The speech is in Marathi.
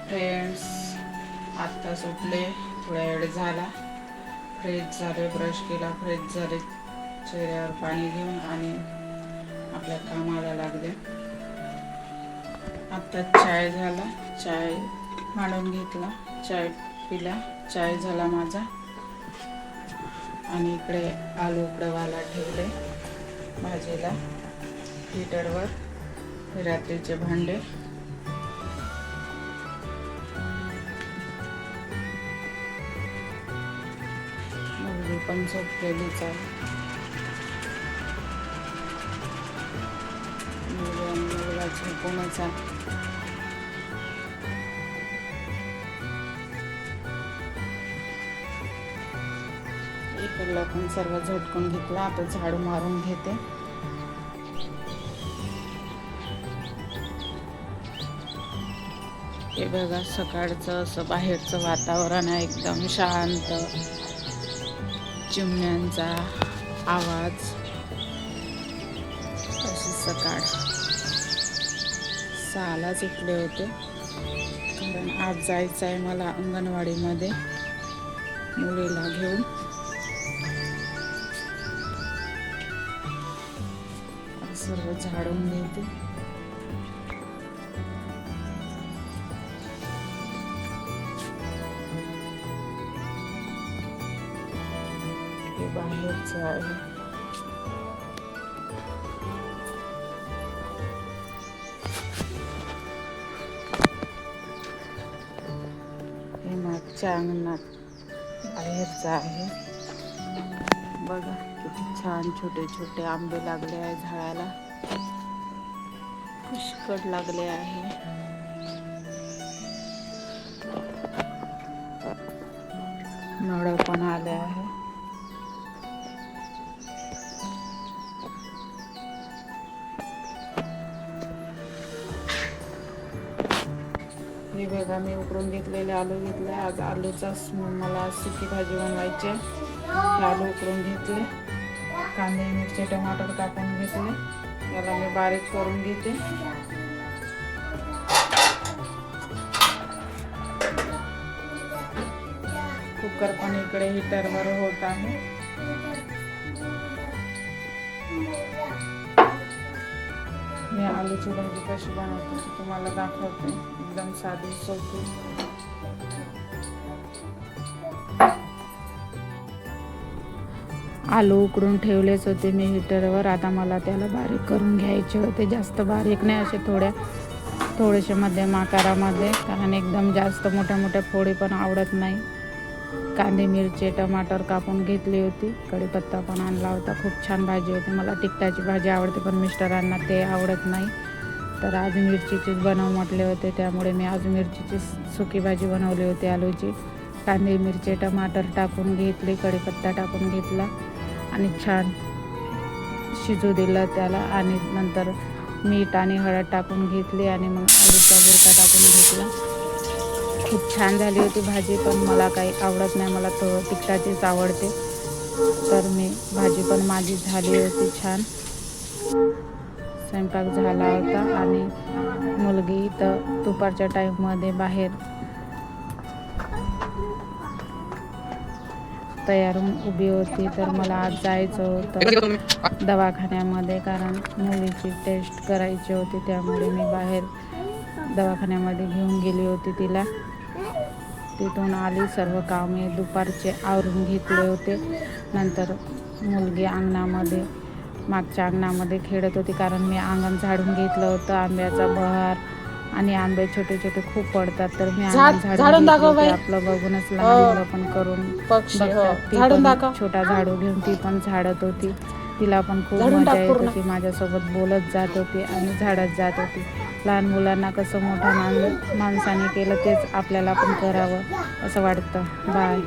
फ्रेंड्स, आत्ता सुटले, थोड्या वेळ झाला. फ्रेश झाले, ब्रश केला, फ्रेश झाले, चेहऱ्यावर पाणी घेऊन आणि आपल्या कामाला लागले. आत्ता चाय झाला, चाय मांडून घेतला, चाय पिला, चाय झाला माझा. आणि इकडे आलू उकडवायला ठेवले भाजीला हीटरवर. रात्रीचे भांडे मुलगी पण झोपलेलीच आहे. मुलगा झोपूनच आहे. इकडला पण सर्व झटकून घेतला. आता झाडू मारून घेते. हे बघा, सकाळचं असं बाहेरचं वातावरण आहे, एकदम शांत. चिमण्यांचा आवाज. अशी सकाळ 6लाच उठले होते, कारण आज जायचं आहे मला अंगणवाडीमध्ये मुलीला घेऊन. सर्व झाडून घेते. हे बाहेरचं आहे. हे मागच्या अंगणात बाहेरचं आहे. बघा किती छान छोटे छोटे आंबे लागले आहे झाडाला. पुष्कळ लागले आहे. नळ पण आले आहे. हे बघा, मी उकडून घेतलेले आलू घेतले. आज आलूचा मला सुकी भाजी बनवायची. हे आलू उकडून घेतले. कांदे, मिरची, टमाटर कापून घेतले. याला मी बारीक करून घेते. कुकर पण इकडे हीटरवर होत आहे. मी आलूची भाजी कशी बनवते ती तुम्हाला दाखवते. एकदम साधी सोपी. आलू उकडून ठेवलेच होते मी हीटरवर. आता मला त्याला बारीक करून घ्यायचे होते. जास्त बारीक नाही, असे थोडेसे मध्यम आकारामध्ये, कारण एकदम जास्त मोठ्या मोठ्या फोडी पण आवडत नाही. कांदे, मिरची, टमाटर कापून घेतली होती. कढीपत्ता पण आणला होता. खूप छान भाजी होती. मला तिखटाची भाजी आवडते, पण मिस्टरांना ते आवडत नाही. तर आज मिरचीचीच बनव म्हटले होते, त्यामुळे मी आज मिरचीची सुकी भाजी बनवली होती आलूची. कांदे, मिरची, टमाटर टाकून घेतले, कढीपत्ता टाकून घेतला आणि छान शिजू दिलं त्याला. आणि नंतर मीठ आणि हळद टाकून घेतली आणि मग आलूचा बुरका टाकून घेतला. खूप छान झाली होती भाजी, पण मला काही आवडत नाही. मला थोडं तिखटाचीच आवडते. तर भाजी पण माझी झाली होती छान. स्वयंपाक झाला होता आणि मुलगी तर दुपारच्या टाईममध्ये बाहेर तयार होऊन उभी होती. तर मला आज जायचं होतं दवाखान्यामध्ये, कारण मुलीची टेस्ट करायची होती. त्यामुळे मी बाहेर दवाखान्यामध्ये घेऊन गेली होती तिला. तिथून आली, सर्व कामे दुपारचे आवरून घेतले होते. नंतर मुलगी अंगणामध्ये, मागच्या अंगणामध्ये खेळत होती, कारण मी अंगण झाडून घेतलं होतं. आंब्याचा बहार आणि आंबे छोटे छोटे खूप पडतात, तर मी अंगण झाडून घेतलं. आपलं बघूनच लहान मुलं पण करून बघतात. ती पण छोटा झाडू घेऊन ती पण झाडत होती. तिला पण खूप मजा येत होती. माझ्यासोबत बोलत जात होती आणि झाडत जात होती. लहान मुलांना कसं मोठ्या माणसाने केलं तेच आपल्याला पण करावं असं वाटतं. बाय.